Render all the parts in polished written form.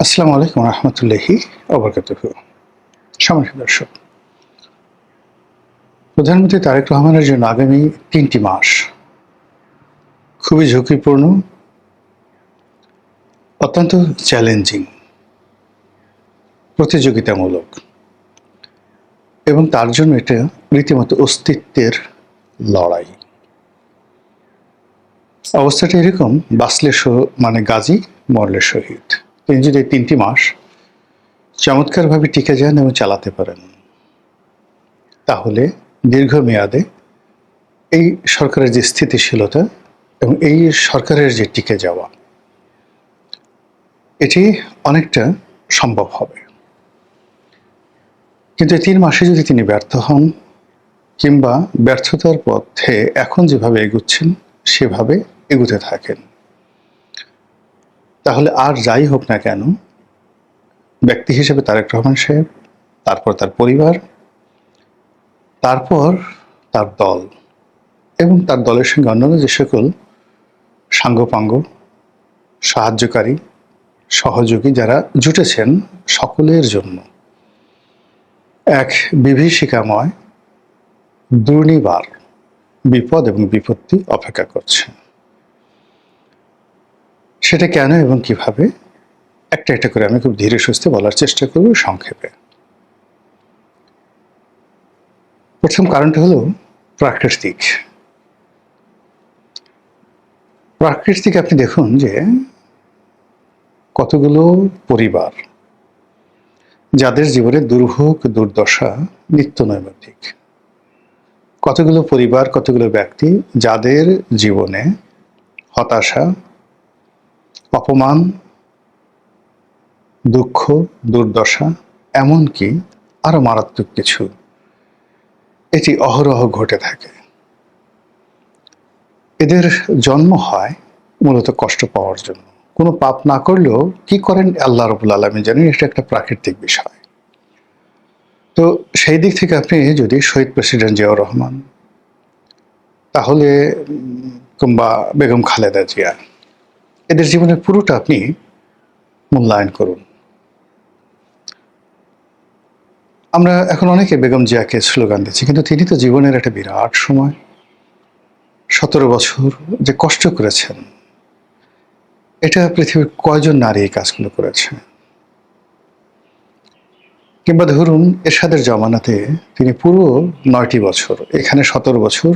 আসসালামু আলাইকুম রহমতুল্লাহি ওবরকাতুহু। সম্মানিত দর্শক, প্রধানমন্ত্রী তারেক রহমানের জন্য আগামী ৩টি মাস খুবই ঝুঁকিপূর্ণ, অত্যন্ত চ্যালেঞ্জিং, প্রতিযোগিতামূলক এবং তার জন্য এটা রীতিমতো অস্তিত্বের লড়াই। অবস্থাটা এরকম, বাঁচলে মানে গাজী, মরলে শহীদ। তিনি যদি এই ৩টি মাস চমৎকারভাবে টিকে যান এবং চালাতে পারেন, তাহলে দীর্ঘমেয়াদে এই সরকারের যে স্থিতিশীলতা এবং এই সরকারের যে টিকে যাওয়া, এটি অনেকটা সম্ভব হবে। কিন্তু এই ৩ মাসে যদি তিনি ব্যর্থ হন কিংবা ব্যর্থতার পথে এখন যেভাবে এগুচ্ছেন সেভাবে এগুতে থাকেন, তাহলে আর যাই হোক না কেন, ব্যক্তি হিসেবে তারেক রহমান সাহেব, তারপর তার পরিবার, তারপর তার দল এবং তার দলের সঙ্গে অন্যান্য যে সকল সাঙ্গপাঙ্গ, সাহায্যকারী, সহযোগী যারা জুটেছেন, সকলের জন্য এক বিভীষিকাময় দুর্নিবার বিপদ এবং বিপত্তি অপেক্ষা করছে। সেটা কেন এবং কিভাবে, একটা একটা করে আমি খুব ধীরে সুস্থে বলার চেষ্টা করব সংক্ষেপে। প্রথম কারণটা হলো প্রাকৃতিক। আপনি দেখুন যে কতগুলো পরিবার যাদের জীবনে দুর্ভোগ দুর্দশা নিত্য নৈমিত্তিক, কতগুলো পরিবার, কতগুলো ব্যক্তি যাদের জীবনে হতাশা, অপমান, দুঃখ, দুর্দশা, এমনকি আরো মারাত্মক কিছু, এটি অহরহ ঘটে থাকে। এদের জন্ম হয় মূলত কষ্ট পাওয়ার জন্য। কোনো পাপ না করলেও কি করেন আল্লাহ রাব্বুল আলামিন জানেন, এটা একটা প্রাকৃতিক বিষয়। তো সেই দিক থেকে আপনি যদি শহীদ প্রেসিডেন্ট জিয়াউর রহমান, তাহলে কিংবা বেগম খালেদা জিয়া, এদের জীবনের পুরোটা আপনি মূল্যায়ন করুন। আমরা এখন অনেকে বেগম জিয়াকে স্লোগান দিচ্ছি, কিন্তু তিনি তো জীবনের একটা বিরাট সময়, 17 বছর যে কষ্ট করেছেন, এটা পৃথিবীর কয়জন নারী এই কাজগুলো করেছে? কিংবা ধরুন এরশাদের জমানাতে তিনি পুরো 9টি বছর, এখানে 17 বছর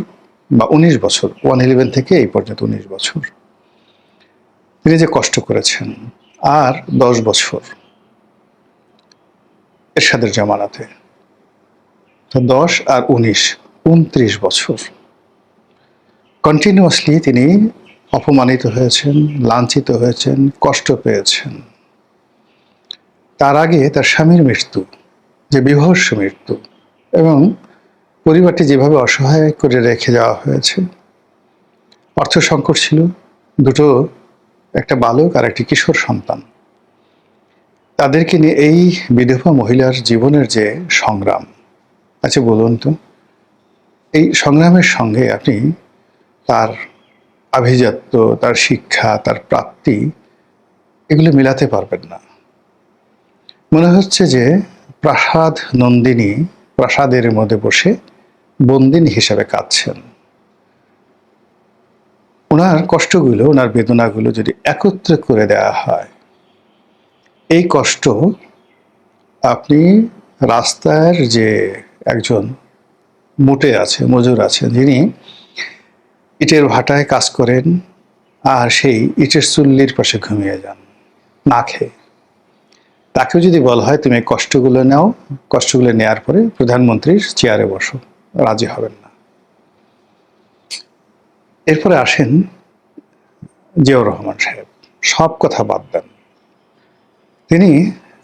বা 19 বছর, 111 থেকে এই পর্যন্ত 19 বছর তিনি যে কষ্ট করেছেন, আর 10 বছর এরশাদের জমানাতে, তো 10 আর 19, 29 বছর কন্টিনিউয়াসলি তিনি অপমানিত হয়েছেন, লাঞ্ছিত হয়েছেন, কষ্ট পেয়েছেন। তার আগে তার স্বামীর মৃত্যু, যে বিভৎস মৃত্যু, এবং পরিবারটি যেভাবে অসহায় করে রেখে যাওয়া হয়েছে। অর্থ সংকট ছিল, দুটো, একটা বালক আর একটি কিশোর সন্তান। তাদেরকে নিয়ে এই বিধবা মহিলার জীবনের যে সংগ্রাম, আচ্ছা বলুন তো, এই সংগ্রামের সঙ্গে আপনি তার আভিজাত্য, তার শিক্ষা, তার প্রাপ্তি, এগুলো মিলাতে পারবেন না। মনে হচ্ছে যে প্রাসাদ নন্দিনী প্রাসাদের মধ্যে বসে বন্দিনী হিসাবে কাঁদছেন। ওনার কষ্টগুলো, ওনার বেদনাগুলো যদি একত্রে করে দেওয়া হয়, এই কষ্ট আপনি রাস্তার যে একজন মুটে আছে, মজুর আছে, যিনি ইটের ভাটায় কাজ করেন আর সেই ইটের চুল্লির পাশে ঘুমিয়ে যান না খেয়ে, তাকেও যদি বলা হয় তুমি কষ্টগুলো নাও, কষ্টগুলো নেওয়ার পরে প্রধানমন্ত্রীর চেয়ারে বসো, রাজি হবেন না। এরপরে আসেন জিয়াউর রহমান সাহেব, সব কথা বাদ দেন। তিনি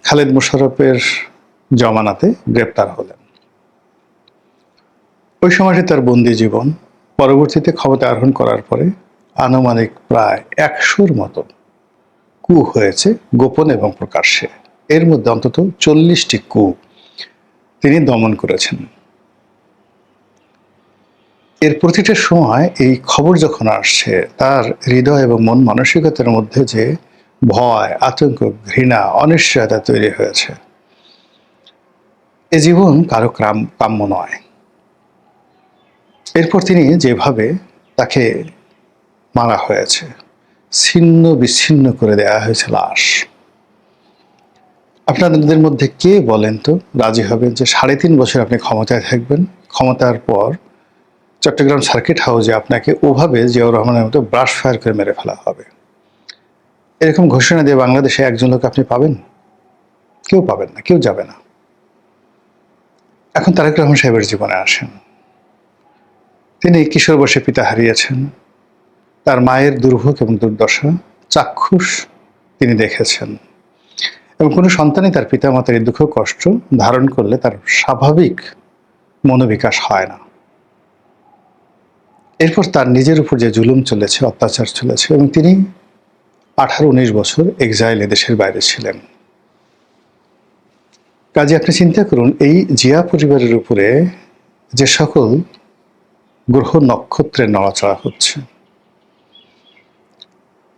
খালেদ মোশাররফের জমানাতে গ্রেপ্তার হলেন। ওই সময়টি তার বন্দি জীবন। পরবর্তীতে ক্ষমতা আরোহণ করার পরে আনুমানিক প্রায় 100-র মতো কূ হয়েছে, গোপন এবং প্রকাশ্যে। এর মধ্যে অন্তত 40টি কূ তিনি দমন করেছেন। এর প্রতিটা সময় এই খবর যখন আসছে, তার হৃদয় এবং মন মানসিকতার মধ্যে যে ভয়, আতঙ্ক, ঘৃণা, অনিশ্চয়তা তৈরি হয়েছে। এ জীবন কারো কাম্য নয়। এরপর তিনি যেভাবে তাকে মারা হয়েছে, ছিন্ন বিচ্ছিন্ন করে দেওয়া হয়েছে লাশ। আপনাদের মধ্যে কে বলেন তো রাজি হবেন যে 3.5 বছর আপনি ক্ষমতায় থাকবেন, ক্ষমতার পর চট্টগ্রাম সার্কিট হাউসে আপনাকে ওভাবে জিয়াউর রহমানের মতো ব্রাশ ফায়ার করে মেরে ফেলা হবে? এরকম ঘোষণা দিয়ে বাংলাদেশে একজন লোক আপনি পাবেন? কেউ পাবেন না, কেউ যাবে না। এখন তারেক রহমান সাহেবের জীবনে আসেন। তিনি কিশোর বয়সে পিতা হারিয়েছেন। তার মায়ের দুর্ভোগ এবং দুর্দশা চাক্ষুষ তিনি দেখেছেন, এবং কোনো সন্তানই তার পিতামাতার এই দুঃখ কষ্ট ধারণ করলে তার স্বাভাবিক মনোবিকাশ হয় না। এরপর তার নিজের উপর যে জুলুম চলেছে, অত্যাচার চলেছে, এবং তিনি 18-19 বছর এক্সাইলে দেশের বাইরে ছিলেন। কাজে আপনি চিন্তা করুন, এই জিয়া পরিবারের উপরে যে সকল গ্রহ নক্ষত্রের নড়াচড়া হচ্ছে,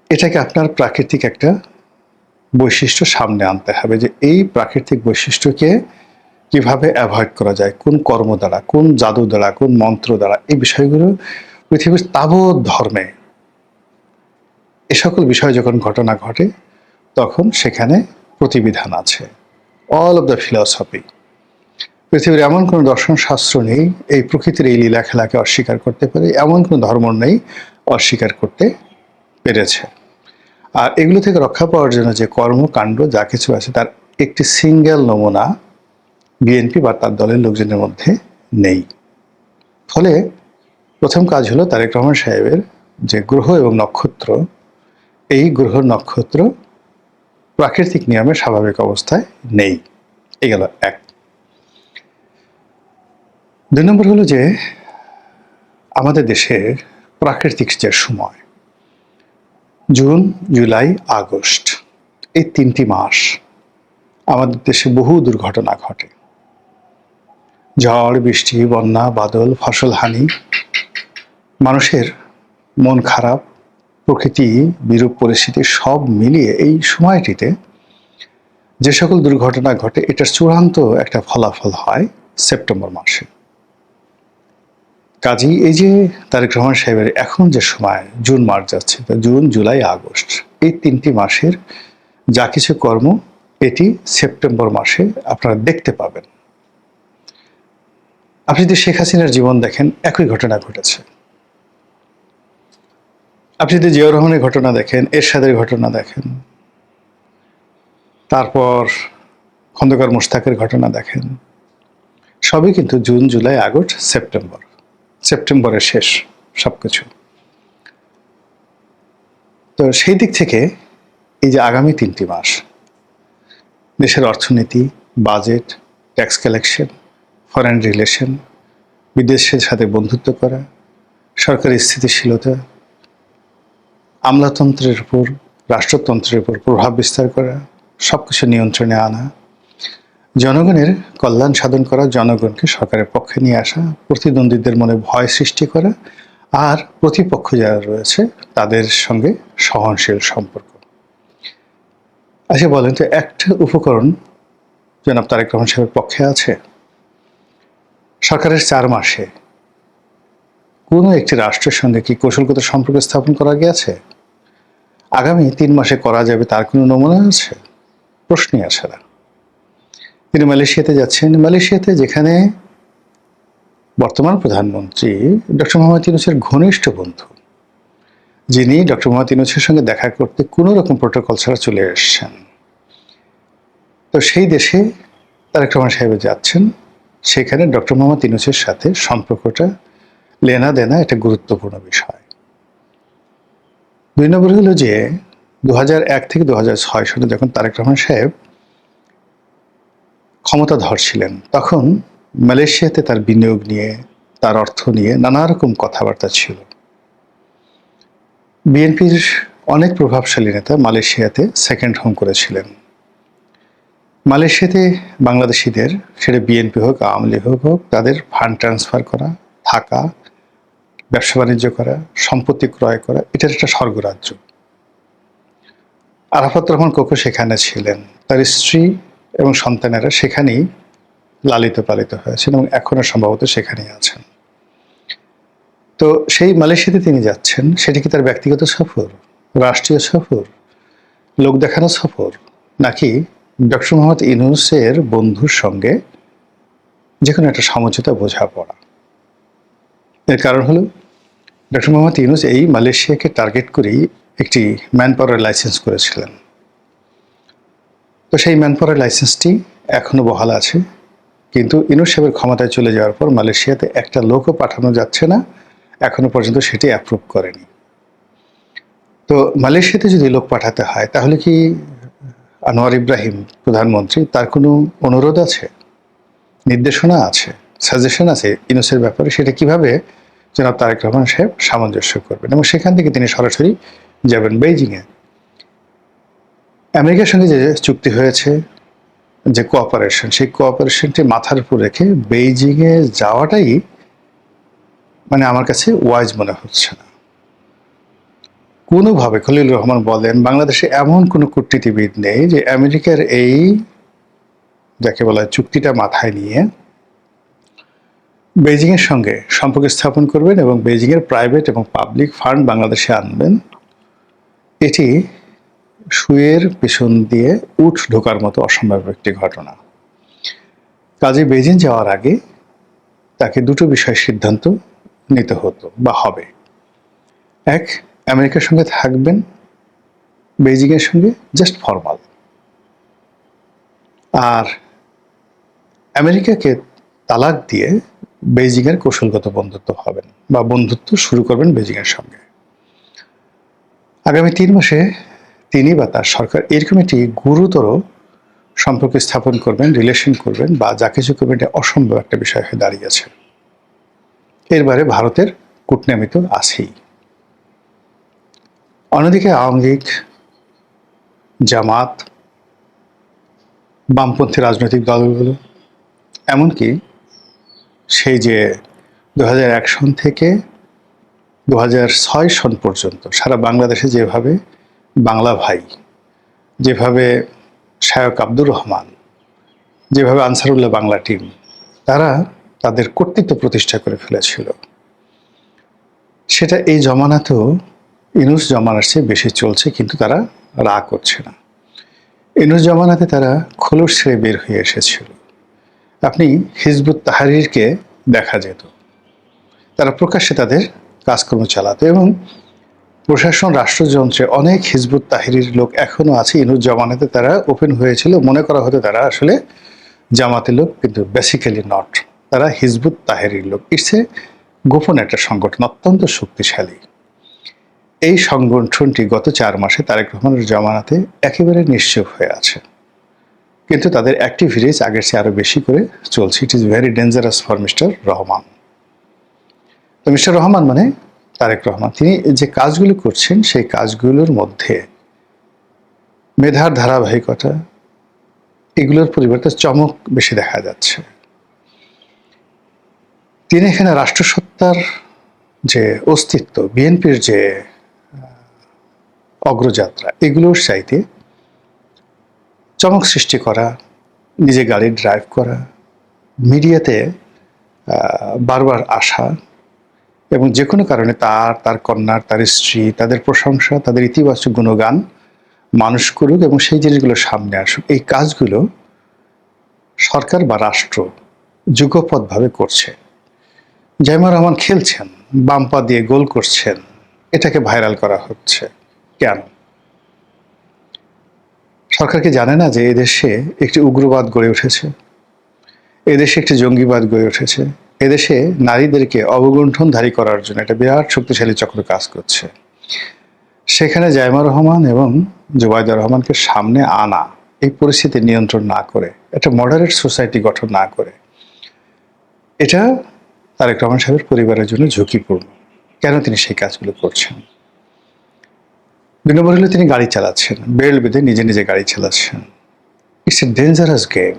এটাকে আপনার প্রাকৃতিক একটা বৈশিষ্ট্য সামনে আনতে হবে, যে এই প্রাকৃতিক বৈশিষ্ট্যকে কিভাবে অ্যাভয়েড করা যায়, কোন কর্ম দ্বারা, কোন জাদু দ্বারা, কোন মন্ত্র দ্বারা। এই বিষয়গুলো পৃথিবীর তাবৎ ধর্মে এ সকল বিষয় যখন ঘটনা ঘটে, তখন সেখানে প্রতিবিধান আছে। অল অব দ্য ফিলসফি, পৃথিবীর এমন কোনো দর্শন শাস্ত্র নেই এই প্রকৃতির এই লীলা খেলাকে অস্বীকার করতে পারে, এমন কোনো ধর্ম নেই অস্বীকার করতে পেরেছে। আর এগুলো থেকে রক্ষা পাওয়ার জন্য যে কর্মকাণ্ড যা কিছু আছে, তার একটি সিঙ্গেল নমুনা বিএনপি বা তার দলের লোকজনের মধ্যে নেই। ফলে প্রথম কাজ হলো তারেক রহমান সাহেবের যে গ্রহ এবং নক্ষত্র, এই গ্রহ নক্ষত্র প্রাকৃতিক নিয়মে স্বাভাবিক অবস্থায় নেই। এই গেল এক। 2 নম্বর হলো যে আমাদের দেশের প্রাকৃতিক যে সময়, জুন, জুলাই, আগস্ট, এই 3টি মাস আমাদের দেশে বহু দুর্ঘটনা ঘটে। ঝড়, বৃষ্টি, বন্যা, বাদল, ফসলহানি, মানুষের মন খারাপ, প্রকৃতি বিরূপ পরিস্থিতি সব মিলিয়ে এই সময়টিতে যে সকল দুর্ঘটনা ঘটে, এটার চূড়ান্ত একটা ফলাফল হয় সেপ্টেম্বর মাসে। কাজেই এই যে তারেক রহমান সাহেবের এখন যে সময় জুন মাস যাচ্ছে, জুন, জুলাই, আগস্ট, এই 3টি মাসের যা কিছু কর্ম এটি সেপ্টেম্বর মাসে আপনারা দেখতে পাবেন। আপনি যদি শেখ হাসিনার জীবন দেখেন, একই ঘটনা ঘটেছে। আপনি যদি জিয়াউর রহমানের ঘটনা দেখেন, এরশাদের ঘটনা দেখেন, তারপর খন্দকার মোশতাকের ঘটনা দেখেন, সবই কিন্তু জুন, জুলাই, আগস্ট, সেপ্টেম্বর, সেপ্টেম্বরের শেষ সবকিছু। তো সেই দিক থেকে এই যে আগামী 3টি মাস দেশের অর্থনীতি, budget, tax collection, foreign relation, বিদেশের সাথে বন্ধুত্ব করা, সরকারি স্থিতিশীলতা, আমলাতন্ত্রের উপর, রাষ্ট্রতন্ত্রের উপর প্রভাব বিস্তার করা, সবকিছু নিয়ন্ত্রণে আনা, জনগণের কল্যাণ সাধন করা, জনগণকে সরকারের পক্ষে নিয়ে আসা, প্রতিদ্বন্দ্বীদের মনে ভয় সৃষ্টি করা, আর প্রতিপক্ষ যারা রয়েছে তাদের সঙ্গে সহনশীল সম্পর্ক। আচ্ছা বলেন তো, একটা উপকরণ জনাব তারেক রহমান সাহেবের পক্ষে আছে? সরকারের 4 মাসে কোনো একটি রাষ্ট্রের সঙ্গে কি কৌশলগত সম্পর্ক স্থাপন করা গিয়েছে? আগামী 3 মাসে করা যাবে তার কোনো নমুনা আছে? প্রশ্নই আসে না। তিনি মালয়েশিয়াতে যাচ্ছেন, মালয়েশিয়াতে যেখানে বর্তমান প্রধানমন্ত্রী ডক্টর মোহাম্মদ ইউনূসের ঘনিষ্ঠ বন্ধু, যিনি ডক্টর মোহাম্মদ ইউনূসের সঙ্গে দেখা করতে কোনো রকম প্রোটোকল ছাড়া চলে এসেছেন, তো সেই দেশে তারেক রহমান সাহেব যাচ্ছেন। সেখানে ডক্টর মোহাম্মদ ইউনূসের সাথে সম্পর্কটা লেনা দেনা একটা গুরুত্বপূর্ণ বিষয়। 2 নম্বর হলো যে 2001 থেকে 2006 সালে যখন তারেক রহমান সাহেব ক্ষমতাধর ছিলেন, তখন মালয়েশিয়াতে তার বিনিয়োগ নিয়ে, তার অর্থ নিয়ে নানা রকম কথাবার্তা ছিল। বিএনপির অনেক প্রভাবশালী নেতা মালয়েশিয়াতে সেকেন্ড হোম করেছিলেন। মালয়েশিয়াতে বাংলাদেশিদের, সেটা বিএনপি হোক, আওয়ামী লীগ হোক, তাদের ফান্ড ট্রান্সফার করা, থাকা, ব্যবসা বাণিজ্য করা, সম্পত্তি ক্রয় করা, এটার একটা স্বর্গরাজ্য। আরাফাত রহমান কোকো সেখানে ছিলেন, তার স্ত্রী এবং সন্তানেরা সেখানেই লালিত পালিত হয়েছেন এবং এখনো সম্ভবত সেখানেই আছেন। তো সেই মালয়েশিয়াতে তিনি যাচ্ছেন, সেটি কি তার ব্যক্তিগত সফর, রাষ্ট্রীয় সফর, লোক দেখানো সফর, নাকি ডক্টর মোহাম্মদ ইউনূসের বন্ধুর সঙ্গে যে কোনো একটা সমঝোতা বোঝাপড়া? এর কারণ হলো ডক্টর মোহাম্মদ ইউনূস এই মালয়েশিয়াকে টার্গেট করেই একটি ম্যান পাওয়ার লাইসেন্স করেছিলেন। তো সেই ম্যান পাওয়ার লাইসেন্সটি এখনো বহাল আছে, কিন্তু ইউনূস সাহেবের ক্ষমতায় চলে যাওয়ার পর মালয়েশিয়াতে একটা লোকও পাঠানো যাচ্ছে না, এখনো পর্যন্ত সেটি অ্যাপ্রুভ করেনি। তো মালয়েশিয়াতে যদি লোক পাঠাতে হয় তাহলে কি আনোয়ার ইব্রাহিম প্রধানমন্ত্রী, তার কোনো অনুরোধ আছে, নির্দেশনা আছে, সাজেশন আছে ইউনূসের ব্যাপারে? সেটা কিভাবে জনাব তারেক রহমান সাহেব সামঞ্জস্য করবেন? এবং সেখান থেকে তিনি সরাসরি যাবেন বেইজিংয়ে। আমেরিকার সঙ্গে যে চুক্তি হয়েছে, যে কোঅপারেশন, সেই কোঅপারেশনটি মাথার উপর রেখে বেইজিংয়ে যাওয়াটাই মানে আমার কাছে ওয়াইজ মনে হচ্ছে না কোনোভাবে। খলিলুর রহমান বলেন, বাংলাদেশে এমন কোনো কূটনীতিবিদ নেই যে আমেরিকার এই যাকে বলা হয় চুক্তিটা মাথায় নিয়ে বেইজিংয়ের সঙ্গে সম্পর্ক স্থাপন করবেন এবং বেইজিংয়ের প্রাইভেট এবং পাবলিক ফান্ড বাংলাদেশে আনবেন। এটি শুয়ের পেছন দিয়ে উঠ ঢোকার মতো অসম্ভব একটি ঘটনা। কাজে বেইজিং যাওয়ার আগে তাকে দুটো বিষয় সিদ্ধান্ত নিতে হতো বা হবে। এক, আমেরিকার সঙ্গে থাকবেন, বেইজিংয়ের সঙ্গে জাস্ট ফরমাল, আর আমেরিকাকে তালাক দিয়ে বেইজিংয়ের কৌশলগত বন্ধুত্ব হবেন বা বন্ধুত্ব শুরু করবেন বেইজিংয়ের সঙ্গে। আগামী 3 মাসে তিনি বা তার সরকার এরকম একটি গুরুতর সম্পর্ক স্থাপন করবেন, রিলেশন করবেন বা যা কিছু করবেন, এটা অসম্ভব একটা বিষয় হয়ে দাঁড়িয়েছে। এর বাইরে ভারতের কূটনীতি তো আছেই। অন্যদিকে আওয়ামী লীগ, জামাত, বামপন্থী রাজনৈতিক দলগুলো, এমনকি সেই যে 2001 সন থেকে 2006 সন পর্যন্ত সারা বাংলাদেশে যেভাবে বাংলা ভাই, যেভাবে শায়ক আব্দুর রহমান, যেভাবে আনসারুল্লাহ বাংলা টিম, তারা তাদের কর্তৃত্ব প্রতিষ্ঠা করে ফেলেছিল, সেটা এই জমানাতেও ইউনূস জমানার চেয়ে বেশি চলছে, কিন্তু তারা রাগ করছে না। ইউনূস জমানাতে তারা খোলস ছেড়ে বের হয়ে এসেছিল। আপনি হিজবুত তাহরিরকে দেখা যেত, তারা প্রকাশ্যে তাদের কাজকর্ম চালাতো এবং প্রশাসন রাষ্ট্রযন্ত্রে অনেক হিজবুত তাহরির লোক এখনো আছে। ইউনূস জমানাতে তারা ওপেন হয়েছিল, মনে করা হতো তারা আসলে জামাতের লোক, কিন্তু বেসিক্যালি নট, তারা হিজবুত তাহরির লোক। ইটস এ গোপন একটা সংগঠন, অত্যন্ত শক্তিশালী। এই সংগঠনটি গত 4 মাসে তারেক রহমানের জমানাতে একেবারে নিশ্চুপ হয়ে আছে, কিন্তু তাদের অ্যাক্টিভিটিস আগের চেয়ে আরো বেশি করে চলছে। It is very dangerous for mister Rahman. তো মিস্টার রহমান মানে তারেক রহমান, তিনি যে কাজগুলো করছেন সেই কাজগুলোর মধ্যে মেধার ধারাবাহিকতা, এগুলোর পরিবর্তে চমক বেশি দেখা যাচ্ছে। তিনি এখানে রাষ্ট্রসত্তার যে অস্তিত্ব, বিএনপির যে অগ্রযাত্রা, এগুলোর চাইতে চমক সৃষ্টি করা, নিজে গাড়ি ড্রাইভ করা, মিডিয়াতে বারবার আসা এবং যে কোনো কারণে তার কন্যার, তার স্ত্রী, তাদের প্রশংসা, তাদের ইতিবাচক গুণগান মানুষ করুক এবং সেই জিনিসগুলো সামনে আসুক, এই কাজগুলো সরকার বা রাষ্ট্র যুগপৎভাবে করছে। জাইমা রহমান খেলছেন, বাম পা দিয়ে গোল করছেন, এটাকে ভাইরাল করা হচ্ছে কেন? সরকার কি জানে না যে এদেশে একটি উগ্রবাদ গড়ে উঠেছে, এদেশে একটি জঙ্গিবাদ গড়ে উঠেছে, এদেশে নারীদেরকে অবগুণ্ঠনধারী করার জন্য একটা বিরাট শক্তিশালী চক্র কাজ করছে? সেখানে জাইমা রহমান এবং জুবাইদা রহমানকে সামনে আনা, এই পরিস্থিতি নিয়ন্ত্রণ না করে, একটা মডারেট সোসাইটি গঠন না করে, এটা তারেক রহমান সাহেবের পরিবারের জন্য ঝুঁকিপূর্ণ। কেন তিনি সেই কাজগুলো করছেন? 2 নম্বর হলো তিনি গাড়ি চালাচ্ছেন, বেল্ট বেঁধে নিজে নিজে গাড়ি চালাচ্ছেন। ইটস এ ডেঞ্জারাস গেম,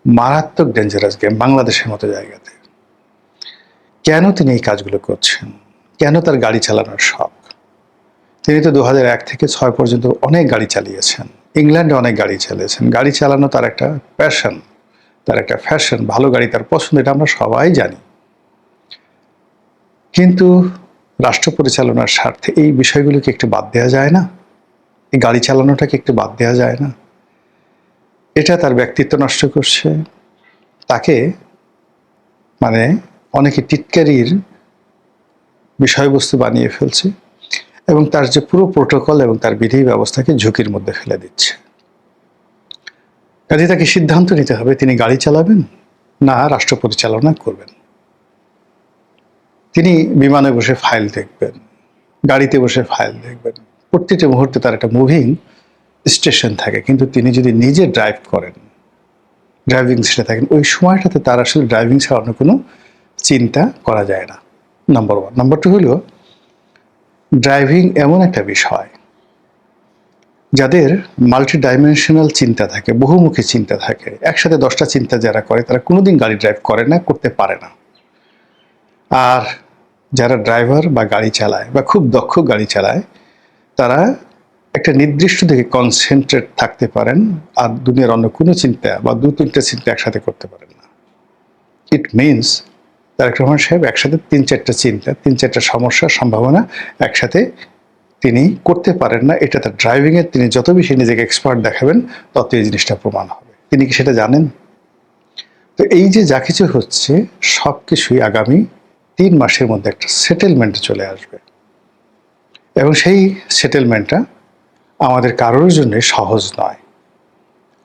মারাত্মক ডেঞ্জারাস গেম বাংলাদেশের মতো জায়গাতে। কেন তিনি এই কাজগুলো করছেন? কেন তার গাড়ি চালানোর শখ? তিনি তো 2001 থেকে 6 পর্যন্ত অনেক গাড়ি চালিয়েছেন, ইংল্যান্ডে অনেক গাড়ি চালিয়েছেন। গাড়ি চালানো তার একটা প্যাশন, তার একটা ফ্যাশন, ভালো গাড়ি তার পছন্দ, এটা আমরা সবাই জানি। কিন্তু রাষ্ট্র পরিচালনার স্বার্থে এই বিষয়গুলোকে একটু বাদ দেওয়া যায় না? এই গাড়ি চালানোটাকে একটু বাদ দেওয়া যায় না? এটা তার ব্যক্তিত্ব নষ্ট করছে, তাকে মানে অনেকে টিটকারির বিষয়বস্তু বানিয়ে ফেলছে এবং তার যে পুরো প্রোটোকল এবং তার বিধি ব্যবস্থাকে ঝুঁকির মধ্যে ফেলে দিচ্ছে। কাজে তাকে সিদ্ধান্ত নিতে হবে তিনি গাড়ি চালাবেন না রাষ্ট্র পরিচালনা করবেন। তিনি বিমানে বসে ফাইল দেখবেন, গাড়িতে বসে ফাইল দেখবেন, প্রত্যেকটা মুহূর্তে তার একটা মুভিং স্টেশন থাকে। কিন্তু তিনি যদি নিজে ড্রাইভ করেন, ড্রাইভিং সিটে থাকেন, ওই সময়টাতে তার আসলে ড্রাইভিং ছাড়া অন্য কোনো চিন্তা করা যায় না, নাম্বার ওয়ান। নাম্বার টু হলো, ড্রাইভিং এমন একটা বিষয় যাদের মাল্টি ডাইমেনশনাল চিন্তা থাকে, বহুমুখী চিন্তা থাকে। একসাথে 10টা চিন্তা যারা করে তারা কোনোদিন গাড়ি ড্রাইভ করে না, করতে পারে না। আর যারা ড্রাইভার বা গাড়ি চালায় বা খুব দক্ষ গাড়ি চালায়, তারা একটা নির্দিষ্ট দিকে কনসেন্ট্রেট থাকতে পারেন, আর দুনিয়ার অন্য কোনো চিন্তা বা 2-3টা চিন্তা একসাথে করতে পারেন না। ইট মিনস তারেক রহমান সাহেব একসাথে 3-4টা চিন্তা, 3-4টা সমস্যার সম্ভাবনা একসাথে তিনি করতে পারেন না। এটা তার ড্রাইভিংয়ে তিনি যত বেশি নিজেকে এক্সপার্ট দেখাবেন, তত এই জিনিসটা প্রমাণ হবে। তিনি কি সেটা জানেন? তো এই যে যা কিছু হচ্ছে, সব কিছুই আগামী 3 মাসের মধ্যে একটা সেটেলমেন্টে চলে আসবে এবং সেই সেটেলমেন্টটা আমাদের কারোর জন্য সহজ নয়।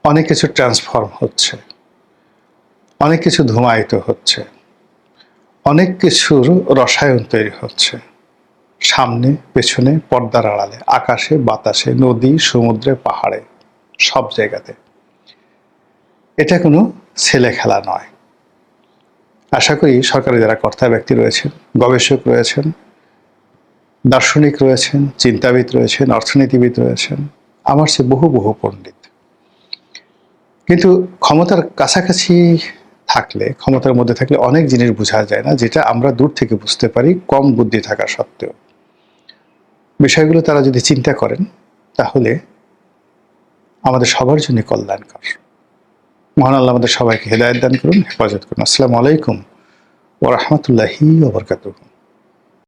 অনেক কিছু ট্রান্সফর্ম হচ্ছে, অনেক কিছু ধূমায়িত হচ্ছে, অনেক কিছুর রসায়ন তৈরি হচ্ছে, সামনে পেছনে, পর্দার আড়ালে, আকাশে বাতাসে, নদী সমুদ্রে পাহাড়ে, সব জায়গাতে। এটা কোনো ছেলে খেলা নয়। আশা করি সরকারি যারা কর্তা ব্যক্তি রয়েছেন, গবেষক রয়েছেন, দার্শনিক রয়েছেন, চিন্তাবিদ রয়েছেন, অর্থনীতিবিদ রয়েছেন, আমার সে বহু বহু পণ্ডিত, কিন্তু ক্ষমতার কাছাকাছি থাকলে, ক্ষমতার মধ্যে থাকলে অনেক জিনিস বোঝা যায় না, যেটা আমরা দূর থেকে বুঝতে পারি কম বুদ্ধি থাকা সত্ত্বেও। বিষয়গুলো তারা যদি চিন্তা করেন, তাহলে আমাদের সবার জন্য কল্যাণকর। মহান আল্লাহ আমাদের সবাইকে হেদায়েত দান করুন, হেফাজত করুন। আসসালামু আলাইকুম ওয়া রাহমাতুল্লাহি ওয়া বারাকাতুহু।